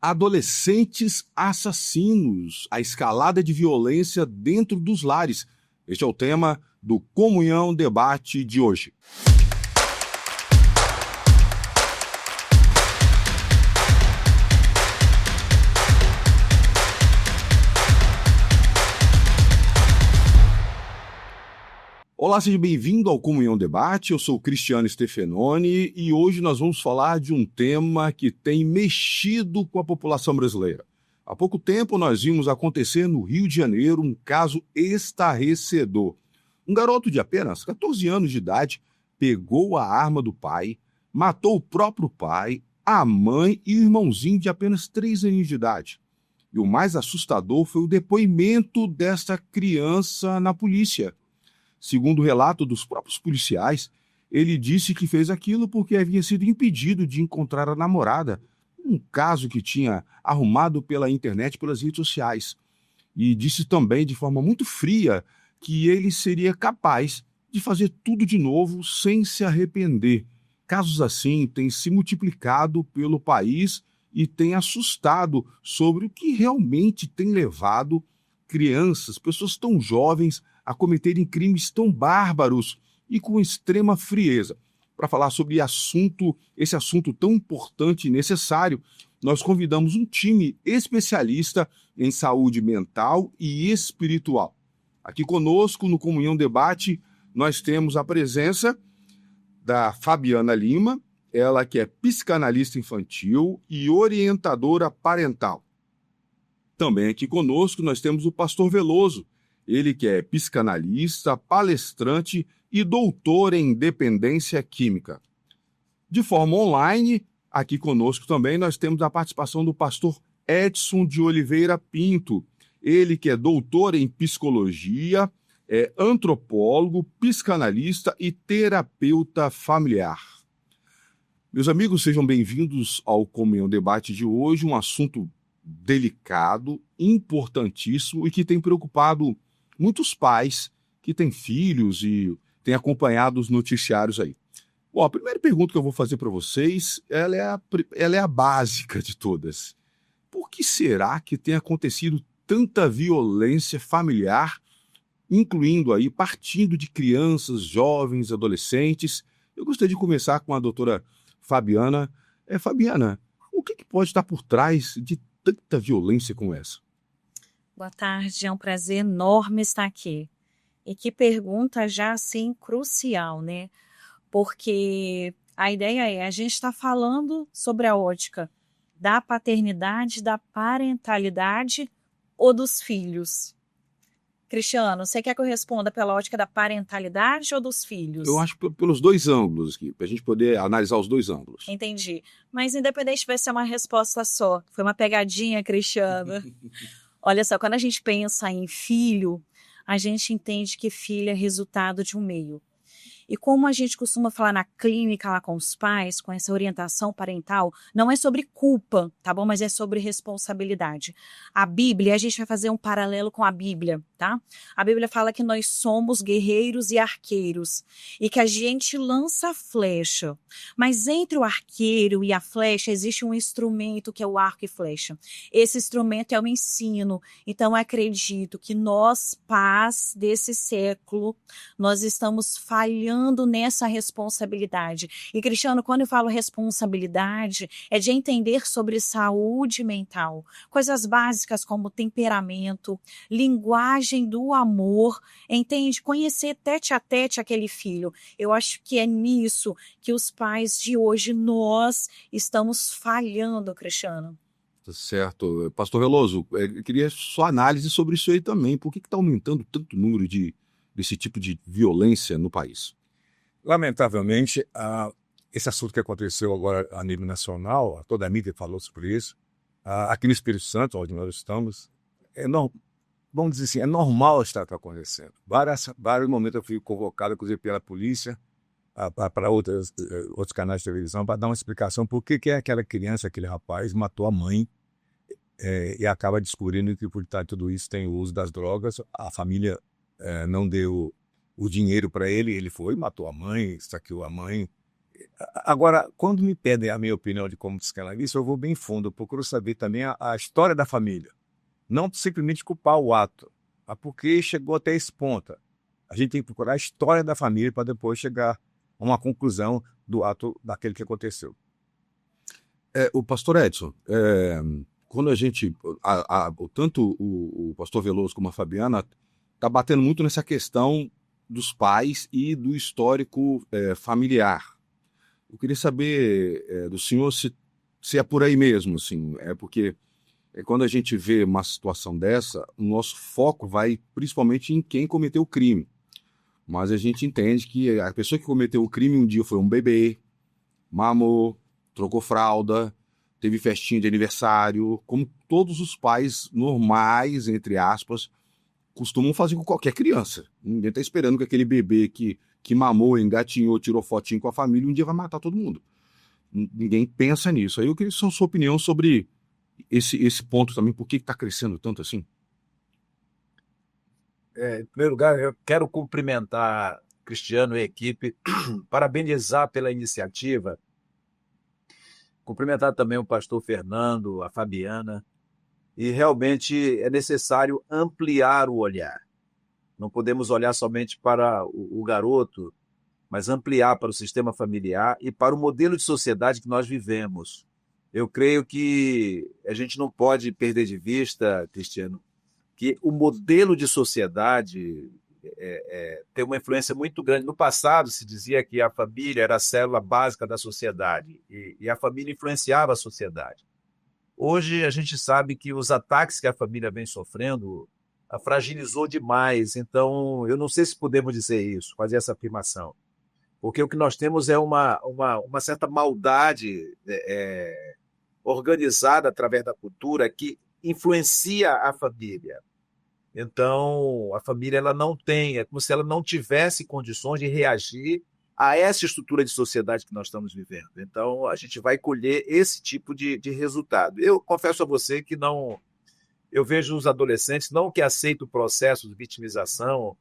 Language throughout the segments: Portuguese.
Adolescentes assassinos, a escalada de violência dentro dos lares. Este é o tema do Comunhão Debate de hoje. Olá, seja bem-vindo ao Comunhão Debate. Eu sou o Cristiano Stefanoni e hoje nós vamos falar de um tema que tem mexido com a população brasileira. Há pouco tempo nós vimos acontecer no Rio de Janeiro um caso estarrecedor. Um garoto de apenas 14 anos de idade pegou a arma do pai, matou o próprio pai, a mãe e o irmãozinho de apenas 3 aninhos de idade. E o mais assustador foi o depoimento desta criança na polícia. Segundo o relato dos próprios policiais, ele disse que fez aquilo porque havia sido impedido de encontrar a namorada, um caso que tinha arrumado pela internet, pelas redes sociais. E disse também, de forma muito fria, que ele seria capaz de fazer tudo de novo sem se arrepender. Casos assim têm se multiplicado pelo país e têm assustado sobre o que realmente tem levado crianças, pessoas tão jovens, a cometerem crimes tão bárbaros e com extrema frieza. Para falar sobre esse assunto tão importante e necessário, nós convidamos um time especialista em saúde mental e espiritual. Aqui conosco, no Comunhão Debate, nós temos a presença da Fabiana Lima, ela que é psicanalista infantil e orientadora parental. Também aqui conosco nós temos o pastor Veloso, ele que é psicanalista, palestrante e doutor em dependência química. De forma online, aqui conosco também nós temos a participação do pastor Edson de Oliveira Pinto, ele que é doutor em psicologia, é antropólogo, psicanalista e terapeuta familiar. Meus amigos, sejam bem-vindos ao Comunhão Debate de hoje, um assunto delicado, importantíssimo e que tem preocupado muitos pais que têm filhos e têm acompanhado os noticiários aí. Bom, a primeira pergunta que eu vou fazer para vocês, ela é a básica de todas. Por que será que tem acontecido tanta violência familiar, incluindo aí, partindo de crianças, jovens, adolescentes? Eu gostaria de começar com a doutora Fabiana. Fabiana, o que pode estar por trás de tanta violência como essa? Boa tarde, é um prazer enorme estar aqui. E que pergunta já assim crucial, né? Porque a ideia é, a gente está falando sobre a ótica da paternidade, da parentalidade ou dos filhos. Cristiano, você quer que eu responda pela ótica da parentalidade ou dos filhos? Eu acho pelos dois ângulos aqui, para a gente poder analisar os dois ângulos. Entendi. Mas independente vai ser uma resposta só. Foi uma pegadinha, Cristiano. Olha só, quando a gente pensa em filho, a gente entende que filho é resultado de um meio. E como a gente costuma falar na clínica lá com os pais, com essa orientação parental, não é sobre culpa, tá bom? Mas é sobre responsabilidade. A Bíblia, a gente vai fazer um paralelo com a Bíblia, tá? A Bíblia fala que nós somos guerreiros e arqueiros e que a gente lança flecha. Mas entre o arqueiro e a flecha existe um instrumento que é o arco e flecha. Esse instrumento é o ensino. Então, eu acredito que nós, pais desse século, nós estamos falhando nessa responsabilidade. E, Cristiano, quando eu falo responsabilidade, é de entender sobre saúde mental. Coisas básicas como temperamento, linguagem do amor, entende? Conhecer tete a tete aquele filho. Eu acho que é nisso que os pais de hoje, nós estamos falhando, Cristiano. Certo. Pastor Veloso, eu queria sua análise sobre isso aí também. Por que está aumentando tanto o número desse tipo de violência no país? Lamentavelmente, esse assunto que aconteceu agora a nível nacional, toda a mídia falou sobre isso, aqui no Espírito Santo, onde nós estamos, vamos dizer assim, é normal estar acontecendo. Vários momentos eu fui convocado, inclusive pela polícia, para outros canais de televisão, para dar uma explicação por que aquela criança, aquele rapaz, matou a mãe e acaba descobrindo que por trás de tudo isso tem o uso das drogas. A família não deu o dinheiro para ele, ele foi, matou a mãe, saqueou a mãe, Agora, quando me pedem a minha opinião de como psicanalista, eu vou bem fundo, eu procuro saber também a história da família. Não simplesmente culpar o ato, a por que chegou até esse ponto. A gente tem que procurar a história da família para depois chegar a uma conclusão do ato daquele que aconteceu. O pastor Edson, quando a gente, tanto o pastor Veloso como a Fabiana, está batendo muito nessa questão dos pais e do histórico familiar. Eu queria saber do senhor se é por aí mesmo, assim, porque quando a gente vê uma situação dessa, o nosso foco vai principalmente em quem cometeu o crime. Mas a gente entende que a pessoa que cometeu o crime um dia foi um bebê, mamou, trocou fralda, teve festinha de aniversário, como todos os pais normais, entre aspas, costumam fazer com qualquer criança. Ninguém está esperando que aquele bebê que mamou, engatinhou, tirou fotinho com a família, um dia vai matar todo mundo. Ninguém pensa nisso. Aí eu queria sua opinião sobre esse ponto também, por que está crescendo tanto assim? Em primeiro lugar, eu quero cumprimentar Cristiano e a equipe, parabenizar pela iniciativa, cumprimentar também o pastor Fernando, a Fabiana, e realmente é necessário ampliar o olhar. Não podemos olhar somente para o garoto, mas ampliar para o sistema familiar e para o modelo de sociedade que nós vivemos. Eu creio que a gente não pode perder de vista, Cristiano, que o modelo de sociedade tem uma influência muito grande. No passado, se dizia que a família era a célula básica da sociedade e a família influenciava a sociedade. Hoje, a gente sabe que os ataques que a família vem sofrendo a fragilizou demais. Então, eu não sei se podemos dizer isso, fazer essa afirmação. Porque o que nós temos é uma certa maldade organizada através da cultura que influencia a família. Então, a família ela não tem, é como se ela não tivesse condições de reagir a essa estrutura de sociedade que nós estamos vivendo. Então, a gente vai colher esse tipo de resultado. Eu confesso a você que não... Eu vejo os adolescentes, não que aceitem o processo de vitimização,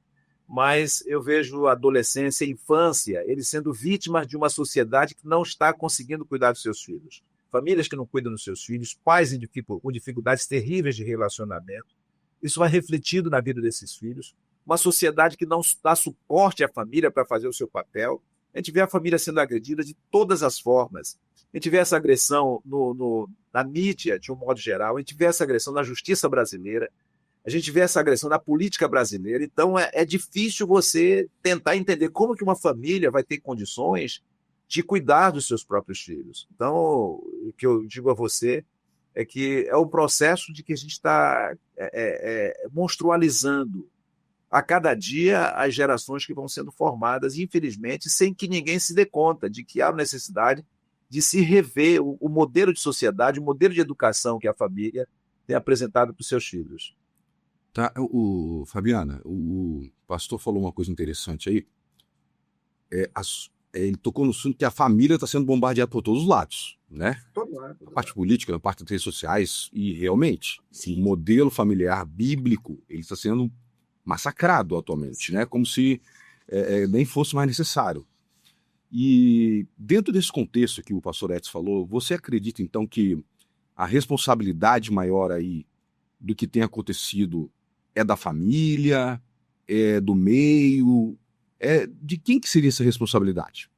mas eu vejo a adolescência e a infância, eles sendo vítimas de uma sociedade que não está conseguindo cuidar dos seus filhos. Famílias que não cuidam dos seus filhos, pais com dificuldades terríveis de relacionamento. Isso vai refletindo na vida desses filhos. Uma sociedade que não dá suporte à família para fazer o seu papel. A gente vê a família sendo agredida de todas as formas. A gente vê essa agressão na mídia, de um modo geral. A gente vê essa agressão na justiça brasileira. A gente vê essa agressão na política brasileira. Então, é difícil você tentar entender como que uma família vai ter condições de cuidar dos seus próprios filhos. Então, o que eu digo a você é que é um processo de que a gente está monstrualizando a cada dia as gerações que vão sendo formadas, infelizmente, sem que ninguém se dê conta de que há necessidade de se rever o modelo de sociedade, o modelo de educação que a família tem apresentado para os seus filhos. Tá, Fabiana, o pastor falou uma coisa interessante aí. Ele tocou no assunto que a família está sendo bombardeada por todos os lados, né? Na parte política, na parte das redes sociais, e realmente, o modelo familiar bíblico ele está sendo massacrado atualmente, né? Como se nem fosse mais necessário. E dentro desse contexto que o pastor Edson falou, você acredita então que a responsabilidade maior aí do que tem acontecido é da família, é do meio? De quem que seria essa responsabilidade?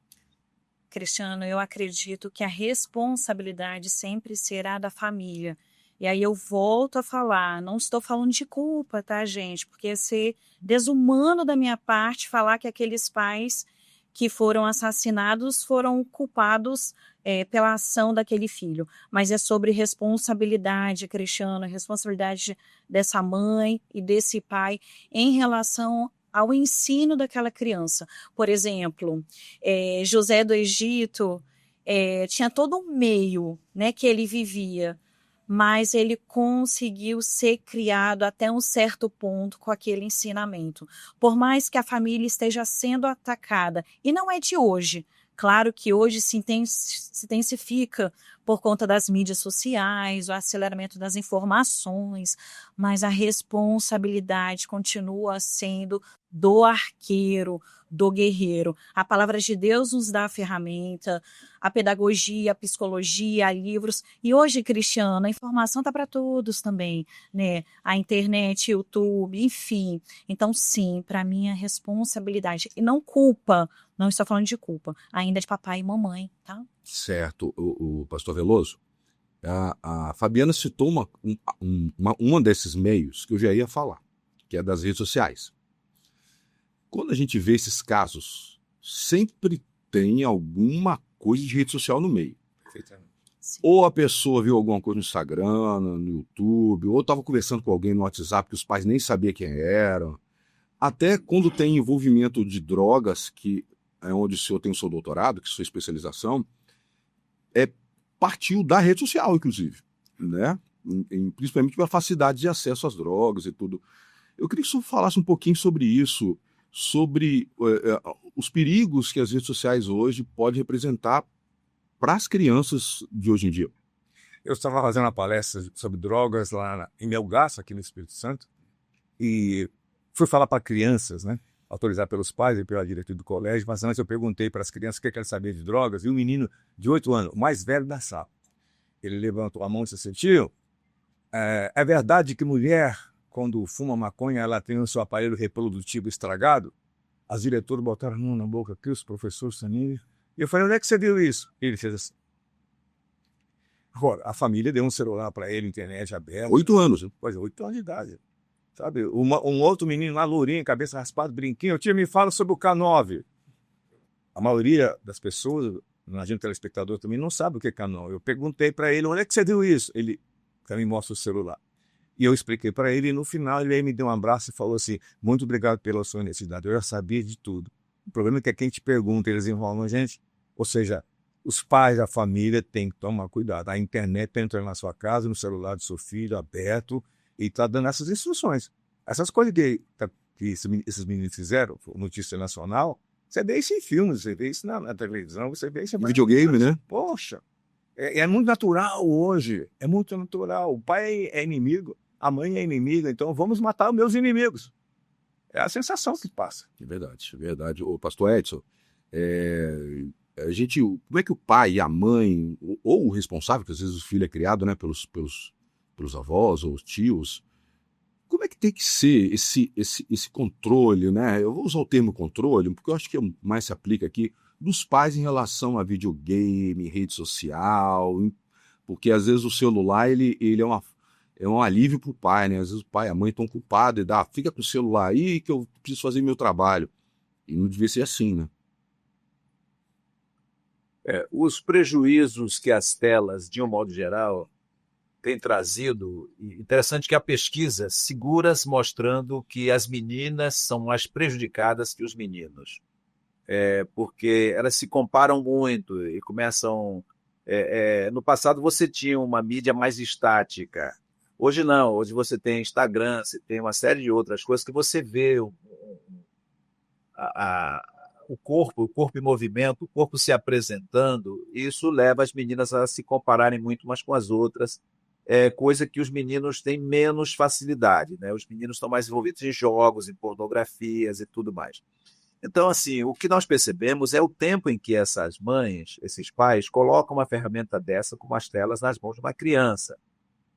Cristiano, eu acredito que a responsabilidade sempre será da família. E aí eu volto a falar, não estou falando de culpa, tá, gente? Porque é ser desumano da minha parte falar que aqueles pais que foram assassinados foram culpados pela ação daquele filho. Mas é sobre responsabilidade, Cristiano, responsabilidade dessa mãe e desse pai em relação ao ensino daquela criança. Por exemplo, José do Egito tinha todo um meio, né, que ele vivia, mas ele conseguiu ser criado até um certo ponto com aquele ensinamento. Por mais que a família esteja sendo atacada, e não é de hoje, claro que hoje se intensifica por conta das mídias sociais, o aceleramento das informações, mas a responsabilidade continua sendo do arqueiro, do guerreiro. A palavra de Deus nos dá a ferramenta, a pedagogia, a psicologia, livros. E hoje, Cristiano, a informação está para todos também, né? A internet, YouTube, enfim. Então, sim, para mim é responsabilidade. E não culpa, não estou falando de culpa, ainda de papai e mamãe, tá? Certo, o pastor Veloso. A Fabiana citou uma desses meios que eu já ia falar, que é das redes sociais. Quando a gente vê esses casos, sempre tem alguma coisa de rede social no meio. Sim. Ou a pessoa viu alguma coisa no Instagram, no YouTube, ou estava conversando com alguém no WhatsApp que os pais nem sabiam quem eram. Até quando tem envolvimento de drogas, que é onde o senhor tem o seu doutorado, que é a sua especialização, partiu da rede social, inclusive, né? Principalmente pela facilidade de acesso às drogas e tudo. Eu queria que o senhor falasse um pouquinho sobre isso, sobre os perigos que as redes sociais hoje podem representar para as crianças de hoje em dia. Eu estava fazendo uma palestra sobre drogas lá em Melgaço, aqui no Espírito Santo, e fui falar para crianças, né? Autorizado pelos pais e pela diretoria do colégio, mas antes eu perguntei para as crianças o que querem saber de drogas, e um menino de 8 anos, o mais velho da sala, ele levantou a mão e disse assim: tio, é verdade que mulher, quando fuma maconha, ela tem o seu aparelho reprodutivo estragado? As diretoras botaram a mão na boca aqui, os professores também. E eu falei: onde é que você viu isso? E ele fez assim. Agora, a família deu um celular para ele, internet aberta. 8 anos. Né? Pois é, 8 anos de idade. Sabe, um outro menino lá, lourinho, cabeça raspada, brinquinho. Tio, me fala sobre o K9. A maioria das pessoas, imagino que o telespectador também, não sabe o que é K9. Eu perguntei para ele: onde é que você viu isso? Ele me mostra o celular. E eu expliquei para ele, e no final ele me deu um abraço e falou assim: muito obrigado pela sua honestidade, eu já sabia de tudo. O problema é que quem te pergunta, eles informam a gente. Ou seja, os pais, a família têm que tomar cuidado. A internet está entrando na sua casa, no celular do seu filho, aberto, e está dando essas instruções. Essas coisas que esses meninos fizeram, notícia nacional, você vê isso em filmes, você vê isso na televisão, você vê isso... Videogame, né? Poxa, é muito natural hoje, é muito natural. O pai é inimigo, a mãe é inimiga, então vamos matar os meus inimigos. É a sensação que passa. É verdade. O pastor Edson, como é que o pai e a mãe, ou o responsável, que às vezes o filho é criado, né, pelos avós ou os tios, como é que tem que ser esse controle, né? Eu vou usar o termo controle, porque eu acho que mais se aplica aqui, dos pais em relação a videogame, rede social, porque às vezes o celular ele é um alívio para o pai, né? Às vezes o pai e a mãe estão culpados e fica com o celular aí que eu preciso fazer meu trabalho. E não devia ser assim, né? Os prejuízos que as telas, de um modo geral, têm trazido, interessante que a pesquisa seguras mostrando que as meninas são mais prejudicadas que os meninos, porque elas se comparam muito e começam... no passado você tinha uma mídia mais estática, hoje não, hoje você tem Instagram, você tem uma série de outras coisas que você vê o corpo em movimento, o corpo se apresentando, e isso leva as meninas a se compararem muito umas com as outras, coisa que os meninos têm menos facilidade, né? Os meninos estão mais envolvidos em jogos, em pornografias e tudo mais. Então, assim, o que nós percebemos é o tempo em que essas mães, esses pais, colocam uma ferramenta dessa como as telas nas mãos de uma criança.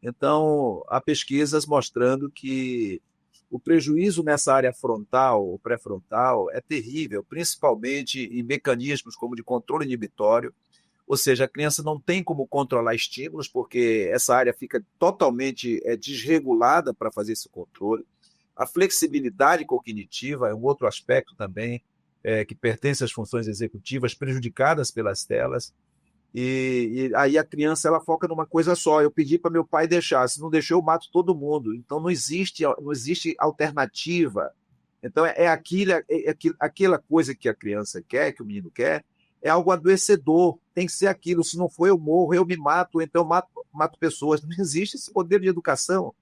Então, há pesquisas mostrando que o prejuízo nessa área frontal ou pré-frontal é terrível, principalmente em mecanismos como de controle inibitório, ou seja, a criança não tem como controlar estímulos, porque essa área fica totalmente desregulada para fazer esse controle. A flexibilidade cognitiva é um outro aspecto também, que pertence às funções executivas prejudicadas pelas telas. E aí a criança ela foca numa coisa só. Eu pedi para meu pai deixar, se não deixou eu mato todo mundo. Então não existe alternativa. Então aquela coisa que a criança quer, que o menino quer, é algo adoecedor. Tem que ser aquilo. Se não for eu morro, eu me mato, então eu mato pessoas. Não existe esse poder de educação.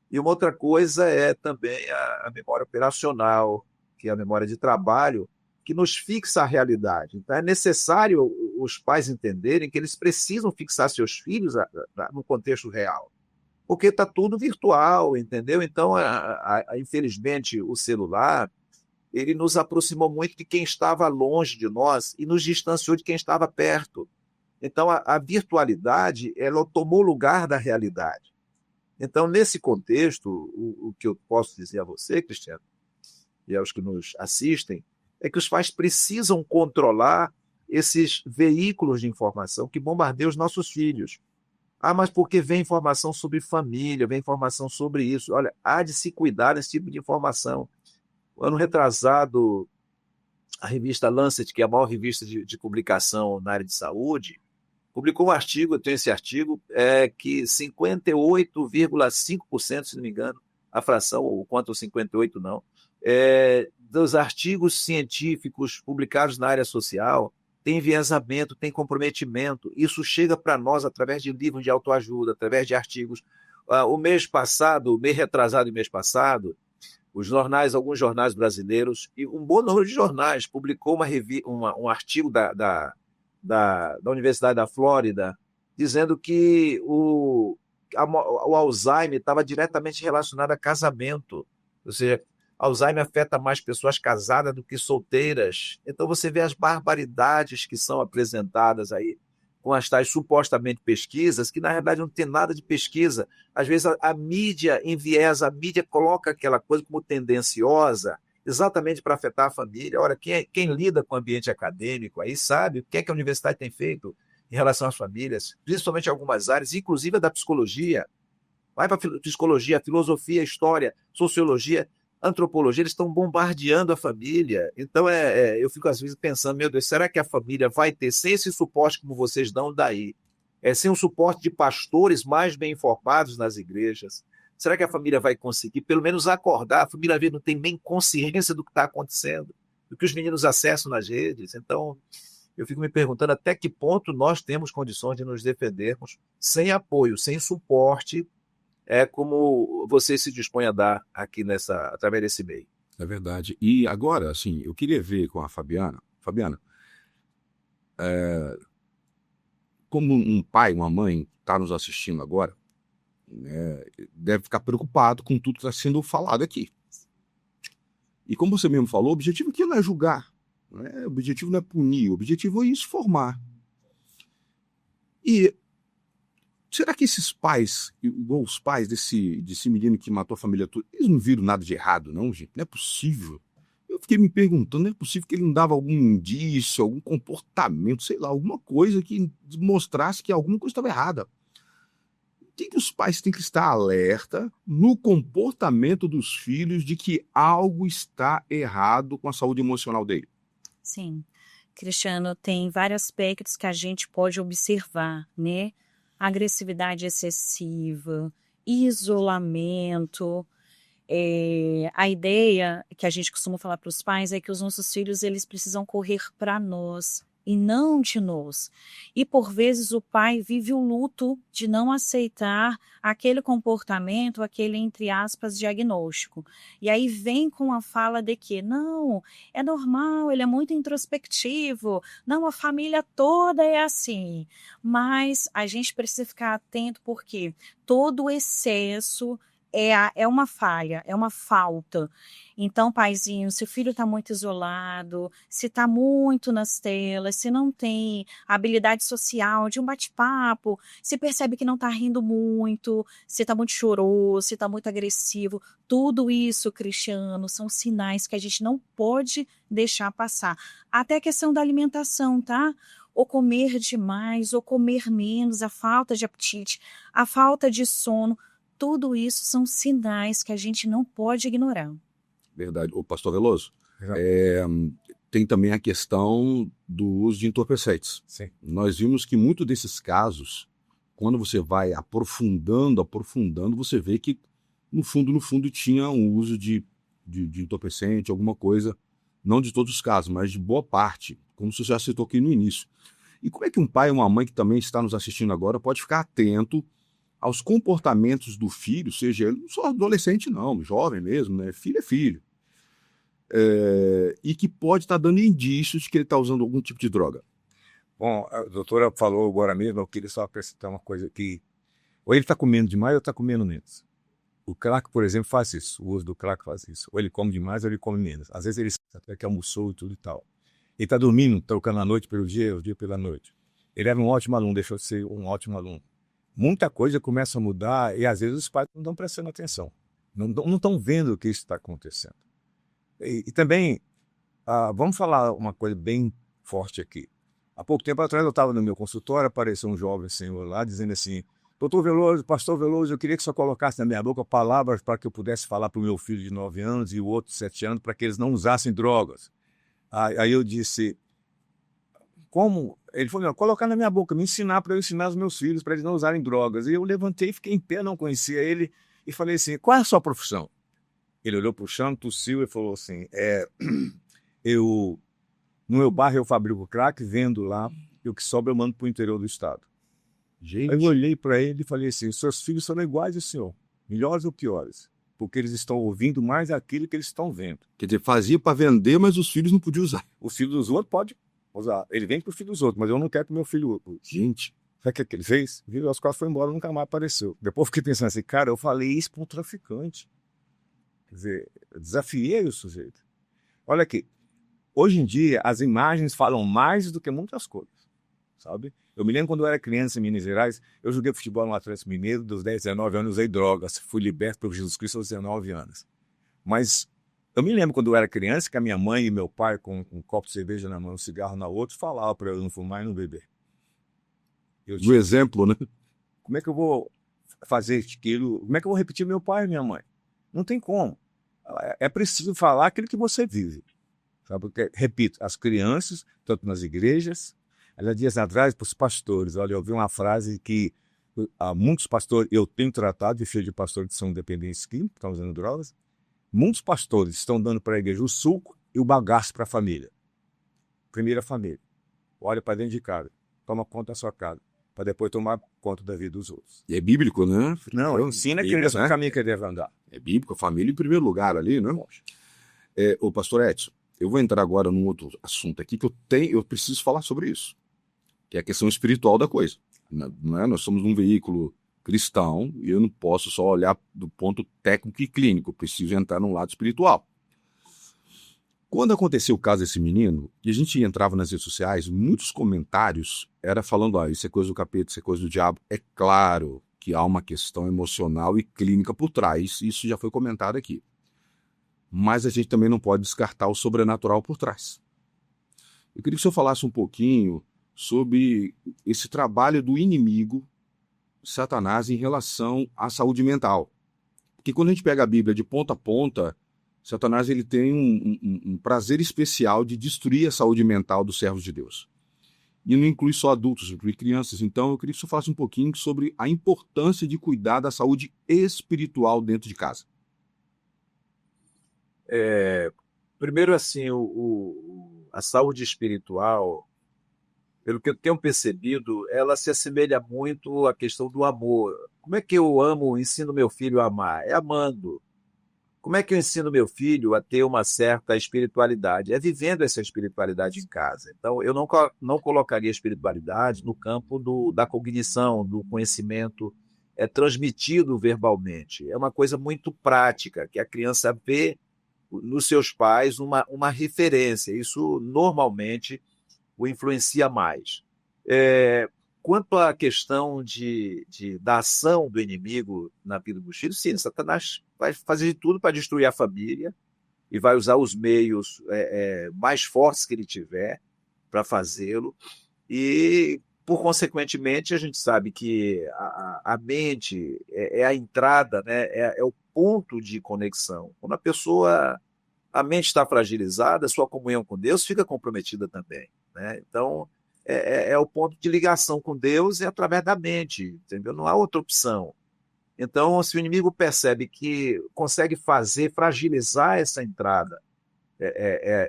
E uma outra coisa é também a memória operacional, que é a memória de trabalho, que nos fixa a realidade. Então é necessário os pais entenderem que eles precisam fixar seus filhos no contexto real, porque está tudo virtual, entendeu? Então, infelizmente, o celular ele nos aproximou muito de quem estava longe de nós e nos distanciou de quem estava perto. Então, a virtualidade, ela tomou lugar da realidade. Então, nesse contexto, o que eu posso dizer a você, Cristiano, e aos que nos assistem, é que os pais precisam controlar esses veículos de informação que bombardeiam os nossos filhos. Ah, mas porque vem informação sobre família, vem informação sobre isso. Olha, há de se cuidar desse tipo de informação. O ano retrasado, a revista Lancet, que é a maior revista de publicação na área de saúde, publicou um artigo, eu tenho esse artigo, que 58,5%, se não me engano, a fração, ou quanto 58% não, dos artigos científicos publicados na área social tem enviesamento, tem comprometimento. Isso chega para nós através de livros de autoajuda, através de artigos. O mês retrasado e mês passado, alguns jornais brasileiros, e um bom número de jornais, publicou um artigo da Universidade da Flórida, dizendo que o Alzheimer estava diretamente relacionado a casamento. Ou seja, Alzheimer afeta mais pessoas casadas do que solteiras. Então você vê as barbaridades que são apresentadas aí com as tais supostamente pesquisas, que na realidade não tem nada de pesquisa. Às vezes a mídia enviesa, a mídia coloca aquela coisa como tendenciosa, exatamente para afetar a família. Ora, quem lida com o ambiente acadêmico aí sabe o que é que a universidade tem feito em relação às famílias, principalmente em algumas áreas, inclusive a da psicologia. Vai para a psicologia, filosofia, história, sociologia, antropologia, eles estão bombardeando a família. Então, eu fico às vezes pensando, meu Deus, será que a família vai ter, sem esse suporte como vocês dão daí, sem o suporte de pastores mais bem informados nas igrejas, será que a família vai conseguir, pelo menos, acordar? A família não tem nem consciência do que está acontecendo, do que os meninos acessam nas redes. Então, eu fico me perguntando até que ponto nós temos condições de nos defendermos sem apoio, sem suporte, como você se dispõe a dar aqui através desse meio. É verdade. E agora, assim, eu queria ver com a Fabiana. Fabiana, como um pai, uma mãe está nos assistindo agora, deve ficar preocupado com tudo que está sendo falado aqui. E como você mesmo falou, o objetivo aqui não é julgar, o objetivo não é punir, o objetivo é isso, formar. E será que esses pais, igual os pais desse menino que matou a família toda, eles não viram nada de errado, não, gente? Não é possível. Eu fiquei me perguntando, não é possível que ele não dava algum indício, algum comportamento, sei lá, alguma coisa que mostrasse que alguma coisa estava errada. Tem que os pais têm que estar alerta no comportamento dos filhos de que algo está errado com a saúde emocional dele. Sim. Cristiano, tem vários aspectos que a gente pode observar, né? Agressividade excessiva, isolamento. A ideia que a gente costuma falar para os pais é que os nossos filhos eles precisam correr para nós e não de nós. E por vezes o pai vive o luto de não aceitar aquele comportamento, aquele, entre aspas, diagnóstico. E aí vem com a fala de que, não, é normal, ele é muito introspectivo, não, a família toda é assim. Mas a gente precisa ficar atento porque todo excesso é uma falha, é uma falta. Então, paizinho, se o filho está muito isolado, se está muito nas telas, se não tem habilidade social de um bate-papo, se percebe que não está rindo muito, se está muito choroso, se está muito agressivo, tudo isso, Cristiano, são sinais que a gente não pode deixar passar. Até a questão da alimentação, tá? Ou comer demais, ou comer menos, a falta de apetite, a falta de sono, tudo isso são sinais que a gente não pode ignorar. Verdade. O pastor Veloso, tem também a questão do uso de entorpecentes. Sim. Nós vimos que muitos desses casos, quando você vai aprofundando, você vê que no fundo tinha um uso de entorpecente, alguma coisa, não de todos os casos, mas de boa parte, como você já citou aqui no início. E como é que um pai ou uma mãe que também está nos assistindo agora pode ficar atento aos comportamentos do filho, seja ele não só adolescente não, jovem mesmo, né? Filho é filho. E que pode estar dando indícios de que ele está usando algum tipo de droga. Bom, a doutora falou agora mesmo, eu queria só acrescentar uma coisa aqui. Ou ele está comendo demais ou está comendo menos. O crack, por exemplo, faz isso. O uso do crack faz isso. Ou ele come demais ou ele come menos. Às vezes ele até que almoçou e tudo e tal. Ele está dormindo, trocando a noite pelo dia, o dia pela noite. Ele era um ótimo aluno, deixou de ser um ótimo aluno. Muita coisa começa a mudar e às vezes os pais não estão prestando atenção. Não estão vendo o que está acontecendo. E também, vamos falar uma coisa bem forte aqui. Há pouco tempo atrás eu estava no meu consultório, apareceu um jovem senhor lá dizendo assim: Doutor Veloso, Pastor Veloso, eu queria que o senhor colocasse na minha boca palavras para que eu pudesse falar para o meu filho de 9 anos e o outro de 7 anos para que eles não usassem drogas. Aí eu disse, como? Ele falou, colocar na minha boca, me ensinar para eu ensinar os meus filhos para eles não usarem drogas. E eu levantei, fiquei em pé, não conhecia ele, e falei assim, qual é a sua profissão? Ele olhou para o chão, tossiu e falou assim, no meu bairro eu fabrico crack, vendo lá, e o que sobra eu mando para o interior do estado. Gente, Aí eu olhei para ele e falei assim, seus filhos são iguais ao senhor, melhores ou piores, porque eles estão ouvindo mais aquilo que eles estão vendo. quer dizer, fazia para vender, mas os filhos não podiam usar. Os filhos dos outros podem usar. Ele vende para os filhos dos outros, mas eu não quero que meu filho use. Gente, Sabe o que ele fez? Virou as costas, foi embora, nunca mais apareceu. Depois eu fiquei pensando assim, cara, eu falei isso para um traficante. Quer dizer, eu desafiei o sujeito. Olha aqui, hoje em dia as imagens falam mais do que muitas coisas, sabe? Eu me lembro quando eu era criança em Minas Gerais, eu joguei futebol no Atlético Mineiro, dos 10, 19 anos usei drogas, fui liberto por Jesus Cristo aos 19 anos. Mas eu me lembro quando eu era criança que a minha mãe e meu pai, com um copo de cerveja na mão, um cigarro na outra, falavam para eu não fumar e não beber. do exemplo, né? Como é que eu vou fazer aquilo? Como é que eu vou repetir meu pai e minha mãe? Não tem como. É preciso falar aquilo que você vive. Sabe? Porque, repito, as crianças, tanto nas igrejas, há dias atrás, para os pastores, olha, eu ouvi uma frase que muitos pastores, eu tenho tratado de filho de pastores que são dependentes químicos, que estão usando drogas, muitos pastores estão dando para a igreja o suco e o bagaço para a família. Primeira família. Olha para dentro de casa, toma conta da sua casa, para depois tomar conta da vida dos outros. E é bíblico, né? Não, ensina a criança o caminho que ele deve andar. É bíblico, a família em primeiro lugar ali, né? O pastor Edson, eu vou entrar agora num outro assunto aqui que eu preciso falar sobre isso, que é a questão espiritual da coisa. Não é? Nós somos um veículo cristão e eu não posso só olhar do ponto técnico e clínico, eu preciso entrar num lado espiritual. Quando aconteceu o caso desse menino, e a gente entrava nas redes sociais, muitos comentários era falando, isso é coisa do capeta, isso é coisa do diabo. É claro que há uma questão emocional e clínica por trás, isso já foi comentado aqui. Mas a gente também não pode descartar o sobrenatural por trás. Eu queria que o senhor falasse um pouquinho sobre esse trabalho do inimigo, Satanás, em relação à saúde mental. Porque quando a gente pega a Bíblia de ponta a ponta, Satanás ele tem um prazer especial de destruir a saúde mental dos servos de Deus. E não inclui só adultos, inclui crianças. Então eu queria que o senhor falasse um pouquinho sobre a importância de cuidar da saúde espiritual dentro de casa. Primeiro, assim, a saúde espiritual, pelo que eu tenho percebido, ela se assemelha muito à questão do amor. Como é que eu ensino meu filho a amar? É amando. Como é que eu ensino meu filho a ter uma certa espiritualidade? É vivendo essa espiritualidade em casa. Então, eu não colocaria a espiritualidade no campo da cognição, do conhecimento transmitido verbalmente. É uma coisa muito prática, que a criança vê nos seus pais uma referência. Isso, normalmente, o influencia mais. Quanto à questão da ação do inimigo na vida dos filhos, sim, Satanás vai fazer de tudo para destruir a família e vai usar os meios mais fortes que ele tiver para fazê-lo. E, por consequentemente, a gente sabe que a mente é a entrada, né? É o ponto de conexão. Quando a mente está fragilizada, a sua comunhão com Deus fica comprometida também, né? Então, é o ponto de ligação com Deus através da mente, entendeu? Não há outra opção. Então, se o inimigo percebe que consegue fragilizar essa entrada,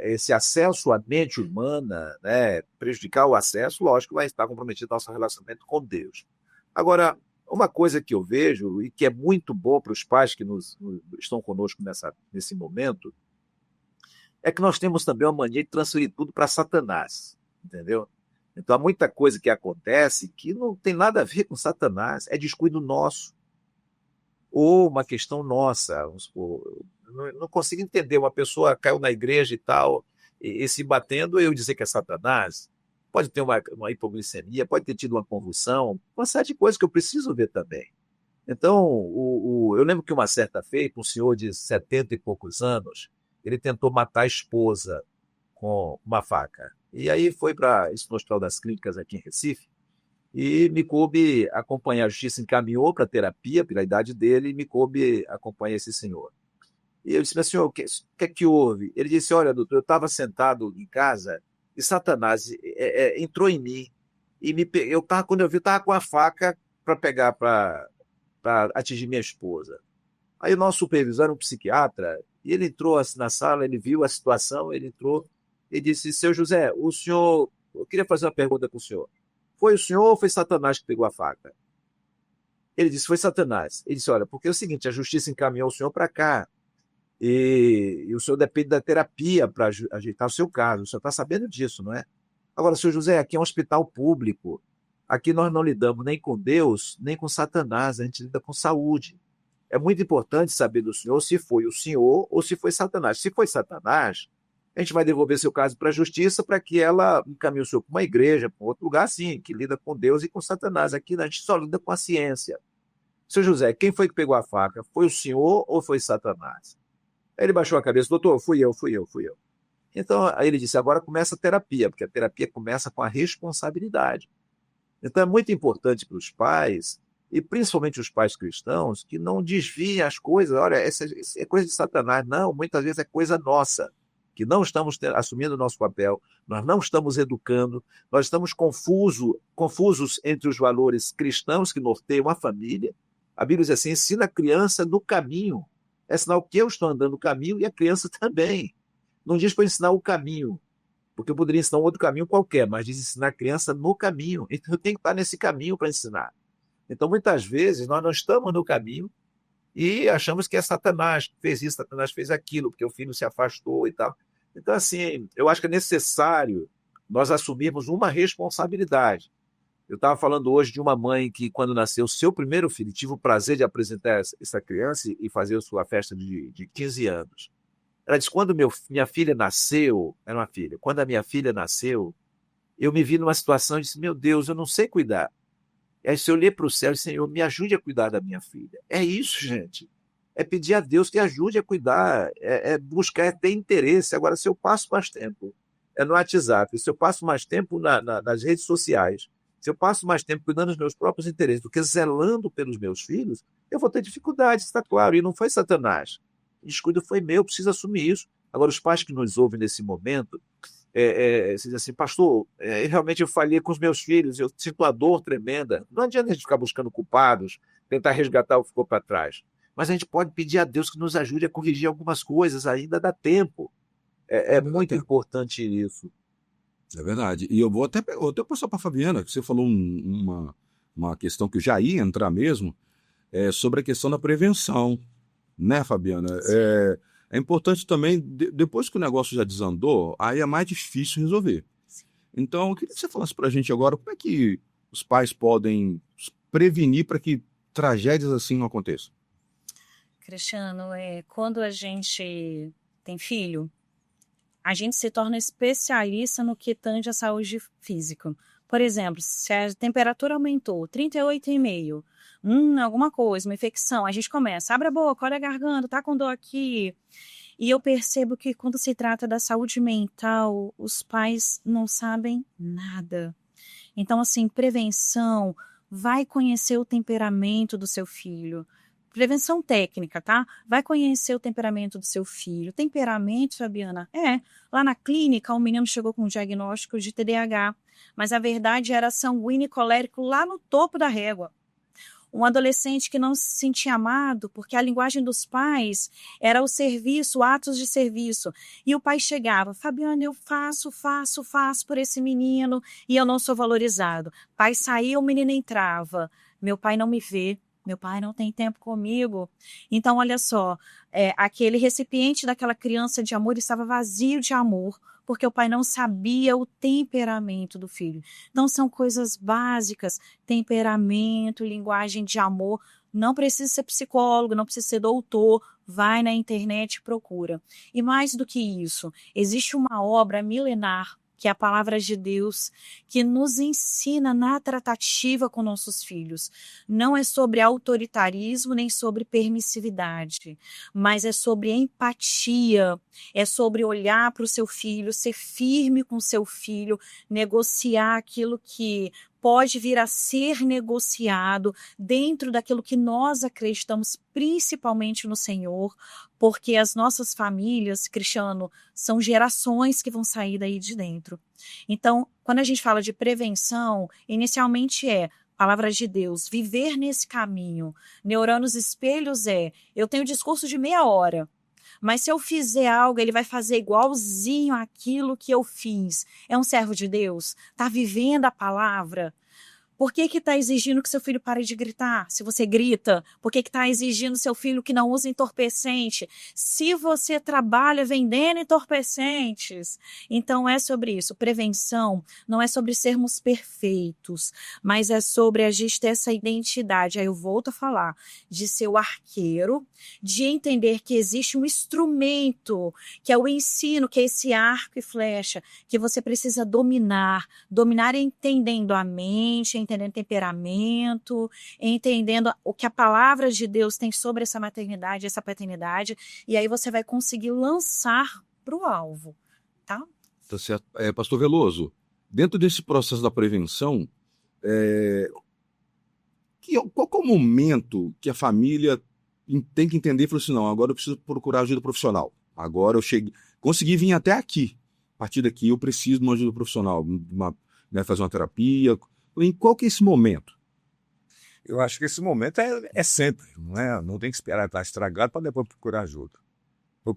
esse acesso à mente humana, né, prejudicar o acesso, lógico, vai estar comprometido nosso relacionamento com Deus. Agora, uma coisa que eu vejo e que é muito boa para os pais que estão conosco nesse momento, é que nós temos também uma mania de transferir tudo para Satanás, entendeu? Então, há muita coisa que acontece que não tem nada a ver com Satanás, é descuido nosso. ou uma questão nossa. Vamos supor, eu não consigo entender, uma pessoa caiu na igreja e tal, e se batendo, eu dizer que é Satanás. Pode ter uma hipoglicemia, pode ter tido uma convulsão, uma série de coisas que eu preciso ver também. Então, eu lembro que uma certa feita, um senhor de 70 e poucos anos, ele tentou matar a esposa com uma faca. E aí foi para isso no Hospital das Clínicas aqui em Recife, e me coube acompanhar. A justiça encaminhou para terapia pela idade dele, e me coube acompanhar esse senhor. E eu disse, mas senhor, o que é que houve? Ele disse, olha, doutor, eu estava sentado em casa e Satanás entrou em mim. E quando eu vi, eu estava com a faca para pegar, para atingir minha esposa. Aí o nosso supervisor era um psiquiatra, e ele entrou assim na sala, ele viu a situação, ele entrou e disse, seu José, o senhor, eu queria fazer uma pergunta para o senhor. Foi o senhor ou foi Satanás que pegou a faca? Ele disse, foi Satanás. Ele disse, olha, porque é o seguinte, a justiça encaminhou o senhor para cá, e o senhor depende da terapia para ajeitar o seu caso. O senhor está sabendo disso, não é? Agora, senhor José, aqui é um hospital público. Aqui nós não lidamos nem com Deus, nem com Satanás. A gente lida com saúde. É muito importante saber do senhor se foi o senhor ou se foi Satanás. Se foi Satanás, a gente vai devolver seu caso para a justiça para que ela encaminhe o senhor para uma igreja, para outro lugar, sim, que lida com Deus e com Satanás. Aqui a gente só lida com a ciência. Seu José, quem foi que pegou a faca? Foi o senhor ou foi Satanás? Aí ele baixou a cabeça, doutor, fui eu. Então, aí ele disse, agora começa a terapia, porque a terapia começa com a responsabilidade. Então, é muito importante para os pais, e principalmente os pais cristãos, que não desviem as coisas. Olha, essa é coisa de Satanás. Não, muitas vezes é coisa nossa, que não estamos assumindo o nosso papel, nós não estamos educando, nós estamos confusos entre os valores cristãos que norteiam a família. A Bíblia diz assim, ensina a criança no caminho. É sinal que eu estou andando no caminho e a criança também. Não diz para ensinar o caminho, porque eu poderia ensinar um outro caminho qualquer, mas diz ensinar a criança no caminho. Então eu tenho que estar nesse caminho para ensinar. Então, muitas vezes, nós não estamos no caminho e achamos que é Satanás que fez isso, Satanás fez aquilo, porque o filho se afastou e tal. Então, assim, eu acho que é necessário nós assumirmos uma responsabilidade. Eu estava falando hoje de uma mãe que, quando nasceu o seu primeiro filho, tive o prazer de apresentar essa criança e fazer a sua festa de 15 anos. Ela disse, quando minha filha nasceu, era uma filha, quando a minha filha nasceu, eu me vi numa situação e disse, meu Deus, eu não sei cuidar. E aí, se eu olhei para o céu e disse, Senhor, me ajude a cuidar da minha filha. É isso, gente. É pedir a Deus que ajude a cuidar, é buscar, é ter interesse. Agora, se eu passo mais tempo no WhatsApp, se eu passo mais tempo nas redes sociais, se eu passo mais tempo cuidando dos meus próprios interesses do que zelando pelos meus filhos, eu vou ter dificuldades, está claro. E não foi Satanás. O descuido foi meu, preciso assumir isso. Agora, os pais que nos ouvem nesse momento, dizem assim, pastor, realmente eu falhei com os meus filhos, eu sinto uma dor tremenda. Não adianta a gente ficar buscando culpados, tentar resgatar o que ficou para trás. Mas a gente pode pedir a Deus que nos ajude a corrigir algumas coisas, ainda dá tempo. É muito importante isso. É verdade. E eu vou até passar para a Fabiana, que você falou uma questão que eu já ia entrar mesmo, sobre a questão da prevenção, né, Fabiana? É importante também, depois que o negócio já desandou, aí é mais difícil resolver. Então, eu queria que você falasse para a gente agora como é que os pais podem prevenir para que tragédias assim não aconteçam. Cristiano, quando a gente tem filho, a gente se torna especialista no que tange a saúde física. Por exemplo, se a temperatura aumentou, 38,5, alguma coisa, uma infecção, a gente começa, abre a boca, olha a garganta, tá com dor aqui. E eu percebo que quando se trata da saúde mental, os pais não sabem nada. Então, assim, prevenção, vai conhecer o temperamento do seu filho. Prevenção técnica, tá? Vai conhecer o temperamento do seu filho. Temperamento, Fabiana? Lá na clínica, um menino chegou com um diagnóstico de TDAH, mas a verdade era sanguíneo e colérico lá no topo da régua. Um adolescente que não se sentia amado, porque a linguagem dos pais era o serviço, atos de serviço. E o pai chegava, Fabiana, eu faço por esse menino e eu não sou valorizado. Pai saía, o menino entrava. Meu pai não me vê. Meu pai não tem tempo comigo. Então, olha só, aquele recipiente daquela criança de amor estava vazio de amor, porque o pai não sabia o temperamento do filho. Então, são coisas básicas, temperamento, linguagem de amor. Não precisa ser psicólogo, não precisa ser doutor, vai na internet e procura. E mais do que isso, existe uma obra milenar, que é a palavra de Deus, que nos ensina na tratativa com nossos filhos. Não é sobre autoritarismo nem sobre permissividade, mas é sobre empatia, é sobre olhar para o seu filho, ser firme com o seu filho, negociar aquilo que pode vir a ser negociado dentro daquilo que nós acreditamos, principalmente no Senhor, porque as nossas famílias, Cristiano, são gerações que vão sair daí de dentro. Então, quando a gente fala de prevenção, inicialmente palavras de Deus, viver nesse caminho. Neurando os espelhos eu tenho discurso de meia hora, mas se eu fizer algo, ele vai fazer igualzinho aquilo que eu fiz. É um servo de Deus? Está vivendo a palavra? Por que está exigindo que seu filho pare de gritar? Se você grita, por que está exigindo seu filho que não use entorpecente? Se você trabalha vendendo entorpecentes. Então é sobre isso. Prevenção não é sobre sermos perfeitos, mas é sobre a gente ter essa identidade. Aí eu volto a falar de ser o arqueiro, de entender que existe um instrumento, que é o ensino, que é esse arco e flecha, que você precisa dominar entendendo a mente, entendendo temperamento, entendendo o que a palavra de Deus tem sobre essa maternidade, essa paternidade, e aí você vai conseguir lançar para o alvo, tá? Tá certo. Pastor Veloso, dentro desse processo da prevenção, qual que é o momento que a família tem que entender e falar assim, não, agora eu preciso procurar ajuda profissional. Agora eu consegui vir até aqui. A partir daqui eu preciso de uma ajuda profissional, fazer uma terapia. Em qual que é esse momento? Eu acho que esse momento é sempre, não é? Não tem que esperar estar estragado para depois procurar ajuda.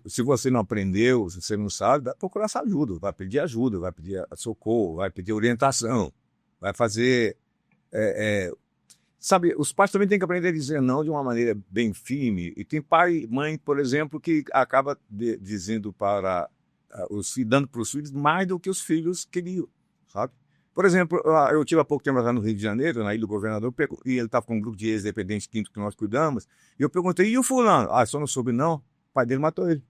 Se você não aprendeu, se você não sabe, vai procurar essa ajuda, vai pedir ajuda, vai pedir socorro, vai pedir orientação, vai fazer... Sabe, os pais também têm que aprender a dizer não de uma maneira bem firme. E tem pai e mãe, por exemplo, que acaba dizendo para os filhos, dando para os filhos mais do que os filhos queriam, sabe? Por exemplo, eu tive há pouco tempo lá no Rio de Janeiro, na Ilha do Governador, e ele estava com um grupo de ex-dependentes quinto que nós cuidamos, e eu perguntei, e o fulano? Só não soube não, o pai dele matou ele,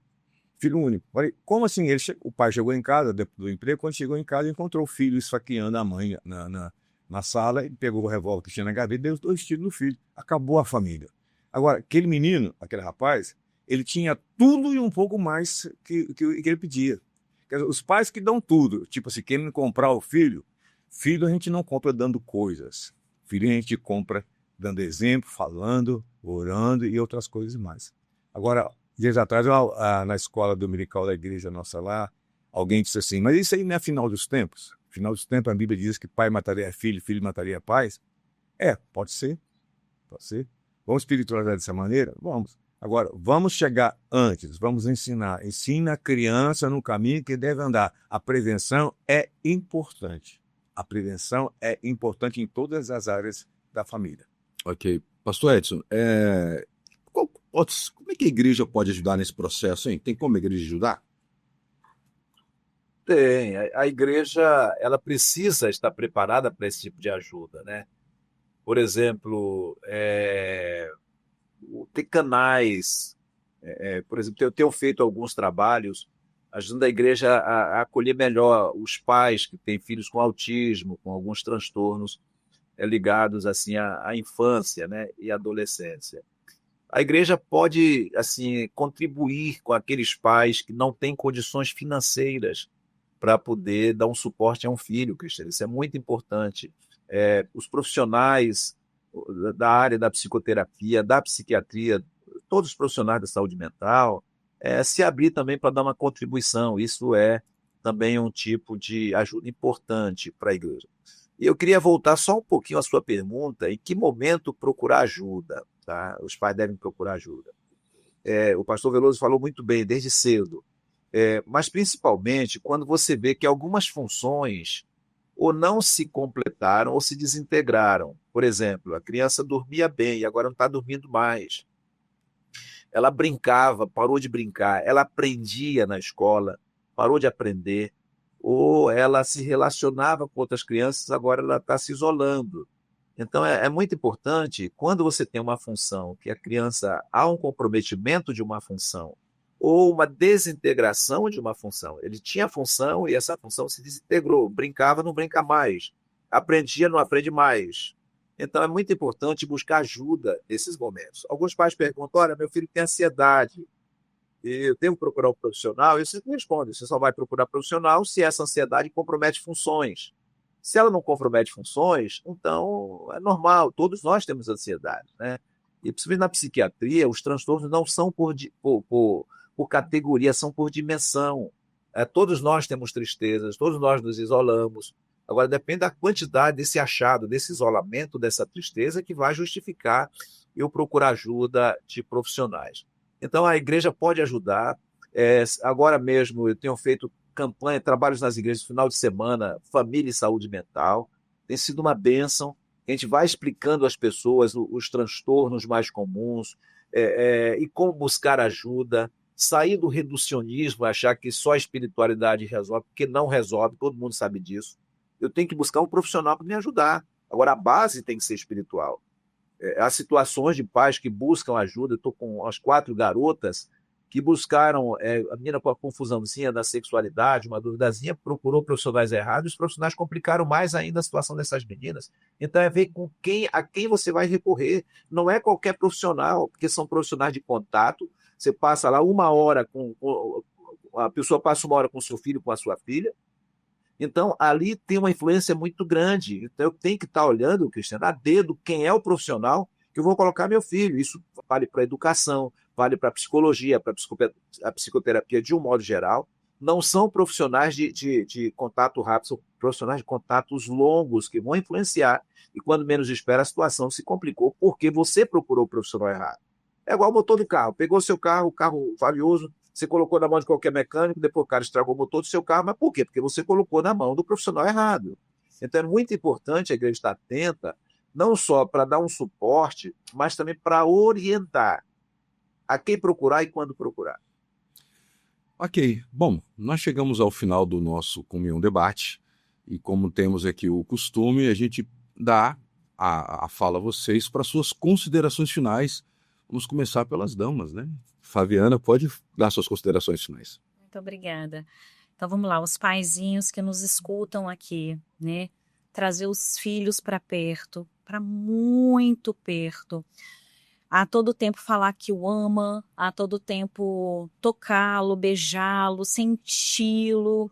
filho único. Falei, como assim? O pai chegou em casa, depois do emprego, quando chegou em casa, encontrou o filho esfaqueando a mãe na sala, e pegou o revólver que tinha na gaveta e deu os 2 tiros no filho. Acabou a família. Agora, aquele menino, aquele rapaz, ele tinha tudo e um pouco mais que ele pedia. Quer dizer, os pais que dão tudo, tipo assim, querendo comprar o filho a gente não compra dando coisas. Filho a gente compra dando exemplo, falando, orando e outras coisas mais. Agora, dias atrás, na escola dominical da igreja nossa lá, alguém disse assim, mas isso aí não é final dos tempos? Final dos tempos a Bíblia diz que pai mataria filho, filho mataria pais? Pode ser. Vamos espiritualizar dessa maneira? Vamos. Agora, vamos chegar antes, vamos ensinar. Ensina a criança no caminho que deve andar. A prevenção é importante. A prevenção é importante em todas as áreas da família. Ok. Pastor Edson, como é que a igreja pode ajudar nesse processo, hein? Tem como a igreja ajudar? Tem. A igreja ela precisa estar preparada para esse tipo de ajuda, né? Por exemplo, ter canais. Por exemplo, eu tenho feito alguns trabalhos ajudando a igreja a acolher melhor os pais que têm filhos com autismo, com alguns transtornos ligados assim à infância, né, e adolescência. A igreja pode assim contribuir com aqueles pais que não têm condições financeiras para poder dar um suporte a um filho, Cristiano. Isso é muito importante. Os profissionais da área da psicoterapia, da psiquiatria, todos os profissionais da saúde mental, se abrir também para dar uma contribuição. Isso é também um tipo de ajuda importante para a igreja. E eu queria voltar só um pouquinho à sua pergunta, em que momento procurar ajuda? Tá? Os pais devem procurar ajuda. O pastor Veloso falou muito bem, desde cedo. Mas principalmente quando você vê que algumas funções ou não se completaram ou se desintegraram. Por exemplo, a criança dormia bem e agora não está dormindo mais. Ela brincava, parou de brincar, ela aprendia na escola, parou de aprender, ou ela se relacionava com outras crianças, agora ela está se isolando. Então, é muito importante, quando você tem uma função, que a criança há um comprometimento de uma função, ou uma desintegração de uma função. Ele tinha função e essa função se desintegrou. Brincava, não brinca mais. Aprendia, não aprende mais. Então, é muito importante buscar ajuda nesses momentos. Alguns pais perguntam, olha, meu filho tem ansiedade, eu devo procurar um profissional? E eu sempre respondo, você só vai procurar profissional se essa ansiedade compromete funções. Se ela não compromete funções, então é normal, todos nós temos ansiedade, né? E principalmente na psiquiatria, os transtornos não são por categoria, são por dimensão. Todos nós temos tristezas, todos nós nos isolamos. Agora, depende da quantidade desse achado, desse isolamento, dessa tristeza, que vai justificar eu procurar ajuda de profissionais. Então, a igreja pode ajudar. Agora mesmo, eu tenho feito campanha, trabalhos nas igrejas no final de semana, família e saúde mental. Tem sido uma bênção. A gente vai explicando às pessoas os transtornos mais comuns e como buscar ajuda, sair do reducionismo, achar que só a espiritualidade resolve, porque não resolve, todo mundo sabe disso. Eu tenho que buscar um profissional para me ajudar. Agora, a base tem que ser espiritual. Há situações de pais que buscam ajuda. Eu estou com as 4 garotas que buscaram, a menina com a confusãozinha da sexualidade, uma duvidazinha, procurou profissionais errados, os profissionais complicaram mais ainda a situação dessas meninas. Então é ver a quem você vai recorrer. Não é qualquer profissional, porque são profissionais de contato. Você passa lá 1 hora a pessoa passa 1 hora com o seu filho, com a sua filha. Então, ali tem uma influência muito grande. Então, eu tenho que estar olhando, Cristiano, a dedo quem é o profissional que eu vou colocar meu filho. Isso vale para a educação, vale para a psicologia, para a psicoterapia de um modo geral. Não são profissionais de contato rápido, são profissionais de contatos longos que vão influenciar. E quando menos espera, a situação se complicou porque você procurou o profissional errado. É igual o motor do carro. Pegou seu carro, o carro valioso, você colocou na mão de qualquer mecânico, depois o cara estragou o motor do seu carro, mas por quê? Porque você colocou na mão do profissional errado. Então é muito importante a igreja estar atenta, não só para dar um suporte, mas também para orientar a quem procurar e quando procurar. Ok, bom, nós chegamos ao final do nosso Comunhão Debate e como temos aqui o costume, a gente dá a fala a vocês para suas considerações finais. Vamos começar pelas damas, né? Fabiana, pode dar suas considerações finais. Muito obrigada. Então vamos lá, os paizinhos que nos escutam aqui, né? Trazer os filhos para perto, para muito perto. A todo tempo falar que o ama, a todo tempo tocá-lo, beijá-lo, senti-lo.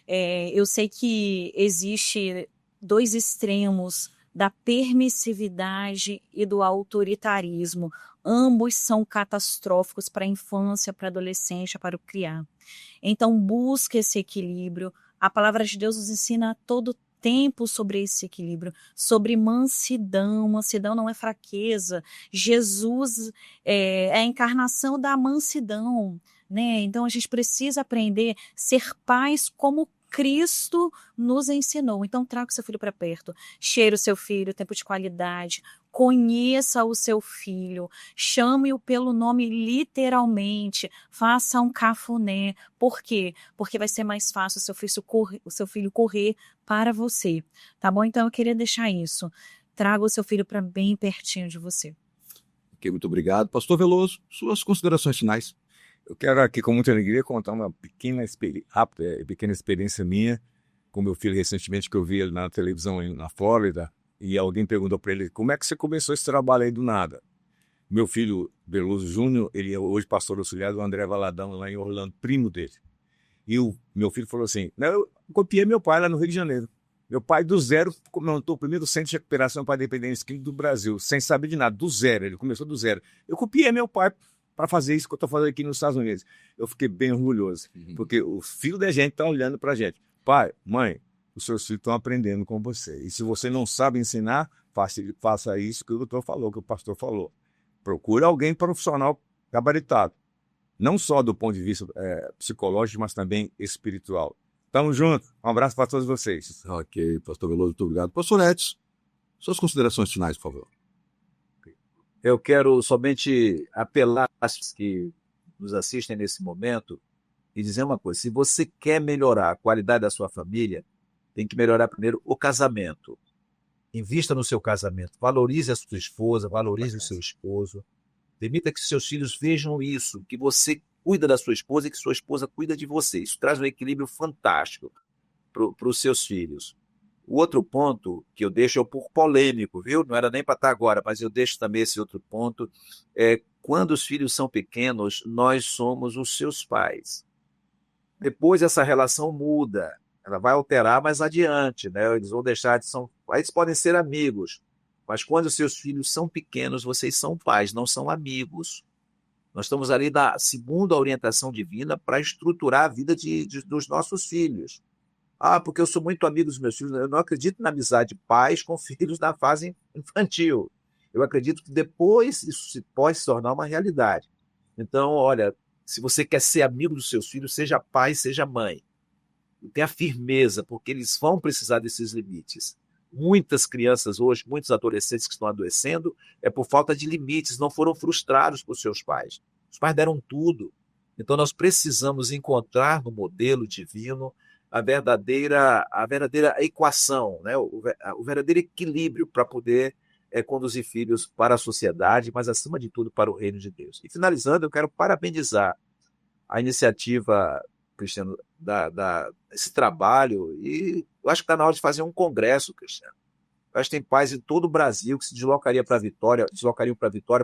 Eu sei que existe 2 extremos da permissividade e do autoritarismo. Ambos são catastróficos para a infância, para a adolescência, para o criar. Então, busque esse equilíbrio. A palavra de Deus nos ensina a todo tempo sobre esse equilíbrio, sobre mansidão. Mansidão não é fraqueza. Jesus é a encarnação da mansidão, né? Então, a gente precisa aprender a ser pais como Cristo nos ensinou. Então, traga o seu filho para perto, cheire o seu filho, tempo de qualidade, conheça o seu filho, chame-o pelo nome literalmente, faça um cafuné. Por quê? Porque vai ser mais fácil o seu filho correr para você, tá bom? Então, eu queria deixar isso. Traga o seu filho para bem pertinho de você. Ok, muito obrigado. Pastor Veloso, suas considerações finais. Eu quero aqui, com muita alegria, contar uma pequena experiência minha com meu filho recentemente, que eu vi ele na televisão na Flórida, e alguém perguntou para ele, como é que você começou esse trabalho aí do nada? Meu filho, Veloso Júnior, ele é hoje pastor auxiliar do André Valadão, lá em Orlando, primo dele. E o meu filho falou assim, eu copiei meu pai lá no Rio de Janeiro. Meu pai, do zero, montou o primeiro centro de recuperação para dependentes químicos do Brasil, sem saber de nada, do zero, ele começou do zero. Eu copiei meu pai para fazer isso que eu estou fazendo aqui nos Estados Unidos. Eu fiquei bem orgulhoso, porque o filho da gente está olhando para a gente. Pai, mãe, os seus filhos estão aprendendo com você. E se você não sabe ensinar, faça isso que o doutor falou, que o pastor falou. Procure alguém profissional gabaritado. Não só do ponto de vista psicológico, mas também espiritual. Tamo junto. Um abraço para todos vocês. Ok, pastor Veloso, muito obrigado. Pastor Edson, suas considerações finais, por favor. Eu quero somente apelar às pessoas que nos assistem nesse momento e dizer uma coisa. Se você quer melhorar a qualidade da sua família, tem que melhorar primeiro o casamento. Invista no seu casamento, valorize a sua esposa, valorize o seu esposo. Permita que seus filhos vejam isso, que você cuida da sua esposa e que sua esposa cuida de você. Isso traz um equilíbrio fantástico para os seus filhos. O outro ponto que eu deixo é um pouco polêmico, viu? Não era nem para estar agora, mas eu deixo também esse outro ponto. Quando os filhos são pequenos, nós somos os seus pais. Depois essa relação muda, ela vai alterar mais adiante, né? Eles vão deixar de ser... Eles podem ser amigos, mas quando os seus filhos são pequenos, vocês são pais, não são amigos. Nós estamos ali segundo a orientação divina para estruturar a vida dos nossos filhos. Porque eu sou muito amigo dos meus filhos. Eu não acredito na amizade de pais com filhos na fase infantil. Eu acredito que depois isso pode se tornar uma realidade. Então, olha, se você quer ser amigo dos seus filhos, seja pai, seja mãe. E tenha firmeza, porque eles vão precisar desses limites. Muitas crianças hoje, muitos adolescentes que estão adoecendo, é por falta de limites, não foram frustrados por seus pais. Os pais deram tudo. Então, nós precisamos encontrar no modelo divino a verdadeira equação, né? o verdadeiro equilíbrio para poder conduzir filhos para a sociedade, mas, acima de tudo, para o reino de Deus. E, finalizando, eu quero parabenizar a iniciativa, Cristiano, esse trabalho, e eu acho que está na hora de fazer um congresso, Cristiano. Eu acho que tem pais em todo o Brasil que se deslocariam para Vitória,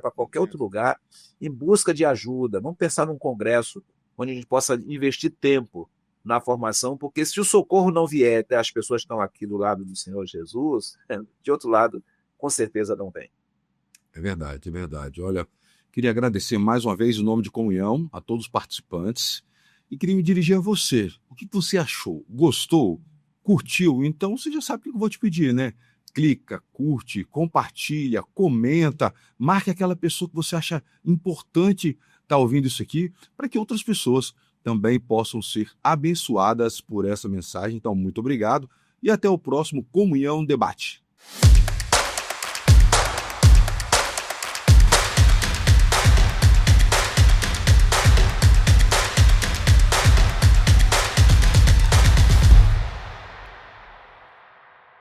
para qualquer outro lugar, em busca de ajuda. Vamos pensar num congresso onde a gente possa investir tempo na formação, porque se o socorro não vier até as pessoas que estão aqui do lado do Senhor Jesus, de outro lado, com certeza não vem. É verdade, é verdade. Olha, queria agradecer mais uma vez, em nome de Comunhão, a todos os participantes, e queria me dirigir a você. O que você achou? Gostou? Curtiu? Então você já sabe o que eu vou te pedir, né? Clica, curte, compartilha, comenta, marque aquela pessoa que você acha importante estar ouvindo isso aqui, para que outras pessoas também possam ser abençoadas por essa mensagem. Então, muito obrigado e até o próximo Comunhão Debate.